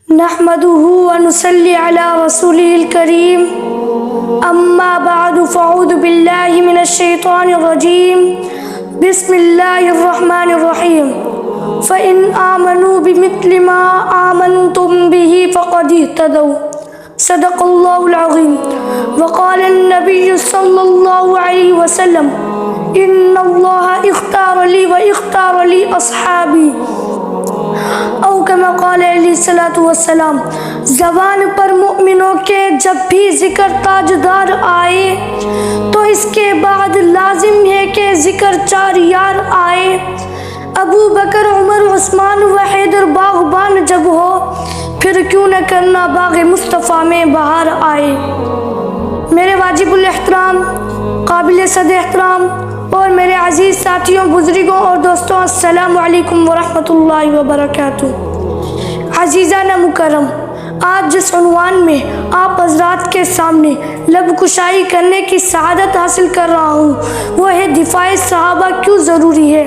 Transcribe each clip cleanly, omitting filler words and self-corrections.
نحمده ونصلي على رسوله الكريم أما بعد فأعوذ بالله من الشيطان الرجيم بسم الله الرحمن الرحيم فإن آمنوا بمثل ما آمنتم به فقد اهتدوا صدق الله العظيم وقال النبي صلى الله عليه وسلم إن الله اختار لي واختار لي أصحابي او کما قال علیہ الصلوۃ والسلام۔ زبان پر مومنوں کے جب بھی ذکر تاجدار آئے تو اس کے بعد لازم ہے کہ ذکر چار یار آئے۔ ابو بکر، عمر، عثمان و حیدر باغبان جب ہو پھر کیوں نہ کرنا باغ مصطفیٰ میں بہار آئے۔ میرے واجب الاحترام، قابل صد احترام اور میرے عزیز ساتھیوں، بزرگوں اور دوستوں، السلام علیکم ورحمۃ اللہ وبرکاتہ۔ عزیزانہ مکرم، آج جس عنوان میں آپ حضرات کے سامنے لب کشائی کرنے کی سعادت حاصل کر رہا ہوں وہ ہے دفاع صحابہ کیوں ضروری ہے۔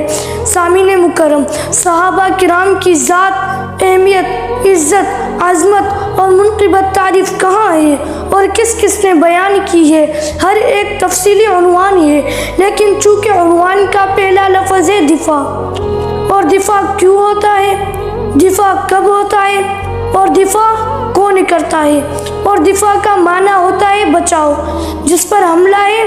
سامعین مکرم، صحابہ کرام کی ذات، اہمیت، عزت، عظمت اور منقبت تعریف کہاں ہے اور کس کس نے بیان کی ہے، ہر ایک تفصیلی عنوان ہے، لیکن چونکہ عنوان کا پہلا لفظ ہے دفاع، اور دفاع کیوں ہوتا ہے، دفاع کب ہوتا ہے، اور دفاع کون کرتا ہے، اور دفاع کا معنی ہوتا ہے بچاؤ، جس پر حملہ ہے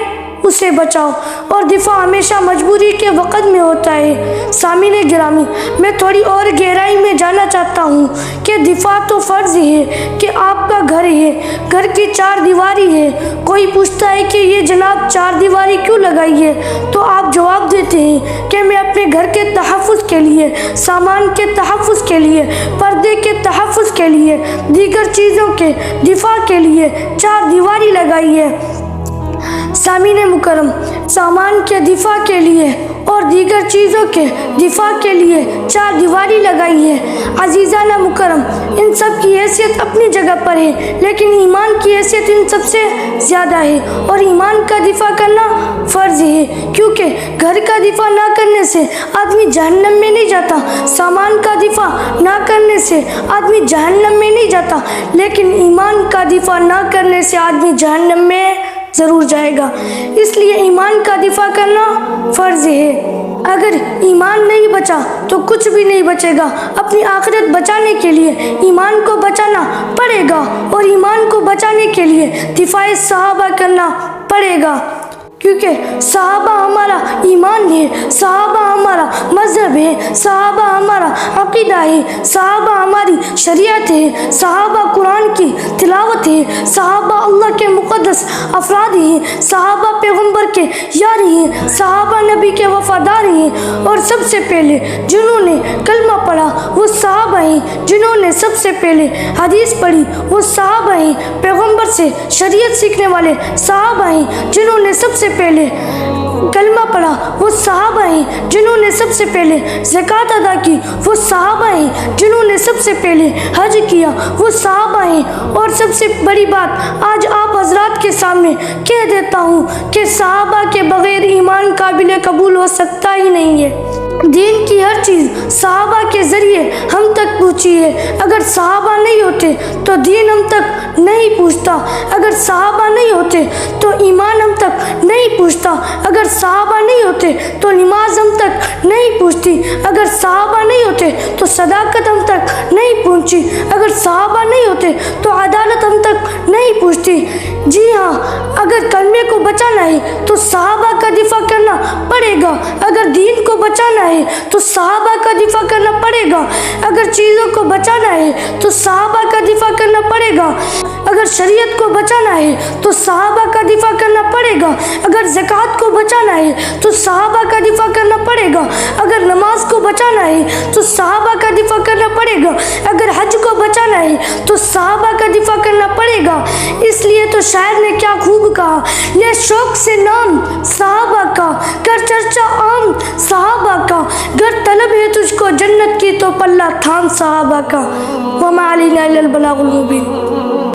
اسے بچاؤ، اور دفاع ہمیشہ مجبوری کے وقت میں ہوتا ہے۔ سامعین گرامی، میں تھوڑی اور گہرائی میں جانا چاہتا ہوں کہ دفاع تو فرض ہے کہ آپ کا گھر ہے، گھر کی چار دیواری ہے۔ کوئی پوچھتا ہے کہ یہ جناب چار دیواری کیوں لگائی ہے، تو آپ جواب دیتے ہیں کہ میں اپنے گھر کے تحفظ کے لیے، سامان کے تحفظ کے لیے، پردے کے تحفظ کے لیے، دیگر چیزوں کے دفاع کے لیے چار دیواری لگائی ہے۔ سامعین مکرم، سامان کے دفاع کے لیے اور دیگر چیزوں کے دفاع کے لیے چار دیواری لگائی ہے۔ عزیزانہ مکرم، ان سب کی حیثیت اپنی جگہ پر ہے، لیکن ایمان کی حیثیت ان سب سے زیادہ ہے، اور ایمان کا دفاع کرنا فرض ہے، کیونکہ گھر کا دفاع نہ کرنے سے آدمی جہنم میں نہیں جاتا، سامان کا دفاع نہ کرنے سے آدمی جہنم میں نہیں جاتا، لیکن ایمان کا دفاع نہ کرنے سے آدمی جہنم میں ضرور جائے گا۔ اس لیے ایمان کا دفاع کرنا فرض ہے۔ اگر ایمان نہیں بچا تو کچھ بھی نہیں بچے گا۔ اپنی آخرت بچانے کے لیے ایمان کو بچانا پڑے گا، اور ایمان کو بچانے کے لیے دفاع صحابہ کرنا پڑے گا، کیونکہ صحابہ ہمارا ایمان ہے، صحابہ ہمارا مذہب ہے، صحابہ ہمارا عقیدہ ہے، صحابہ ہماری شریعت ہے، صحابہ قرآن کی تلاوت ہے، صحابہ اللہ کے مقدس افراد ہیں، صحابہ پیغمبر کے یار ہیں، صحابہ نبی کے وفادار ہیں، اور سب سے پہلے جنہوں نے کلمہ پڑھا وہ صحابہ ہیں، جنہوں نے سب سے پہلے حدیث پڑھی وہ صحابہ ہیں، پیغمبر سے شریعت سیکھنے والے صحابہ ہیں، جنہوں نے سب سے پہلے کلمہ پڑھا وہ صحابہ ہیں، جنہوں نے سب سے پہلے زکوٰۃ ادا کی وہ صحابہ ہیں، جنہوں نے سب سے پہلے حج کیا وہ صحابہ ہیں۔ اور سب سے بڑی بات آج آپ حضرات کے سامنے کہہ دیتا ہوں کہ صحابہ کے بغیر ایمان قابل قبول ہو سکتا ہی نہیں ہے۔ دین کی ہر چیز صحابہ کے ذریعے ہم تک پہنچی ہے۔ اگر صحابہ نہیں ہوتے تو دین ہم تک نہیں پہنچتا، اگر صحابہ نہیں ہوتے تو ایمان ہم تک نہیں پہنچتا، اگر صحابہ نہیں ہوتے تو نماز ہم تک نہیں پہنچتی، اگر صحابہ نہیں ہوتے تو صداقت ہم تک نہیں پہنچی، اگر صحابہ نہیں ہوتے تو عدالت ہم تک نہیں پہنچتی۔ جی ہاں، اگر کلمے کو بچانا ہے تو صحابہ کا دفاع کرنا پڑے گا، اگر دین کو بچانا ہے تو صحابہ کا دفاع کرنا پڑے گا، اگر چیزوں کو بچانا ہے تو صحابہ کا دفاع کرنا پڑے گا، اگر شریعت کو بچانا ہے تو صحابہ کا دفاع کرنا پڑے گا، اگر زکوٰۃ کو بچانا ہے تو صحابہ کا دفاع کرنا پڑے گا، اگر نماز کو بچانا ہے تو صحابہ کا دفاع کرنا پڑے گا، اگر حج کو بچانا ہے تو صحابہ کا دفاع کرنا پڑے گا۔ اس لیے تو شاعر نے کیا خوب کہا، لے شوق سے نام صحابہ کا، کر چرچا عام صحابہ کا، گر طلب ہے تجھ کو جنت کی تو پلہ تھام صحابہ کا۔ وما علینا الا البلاغ المبین۔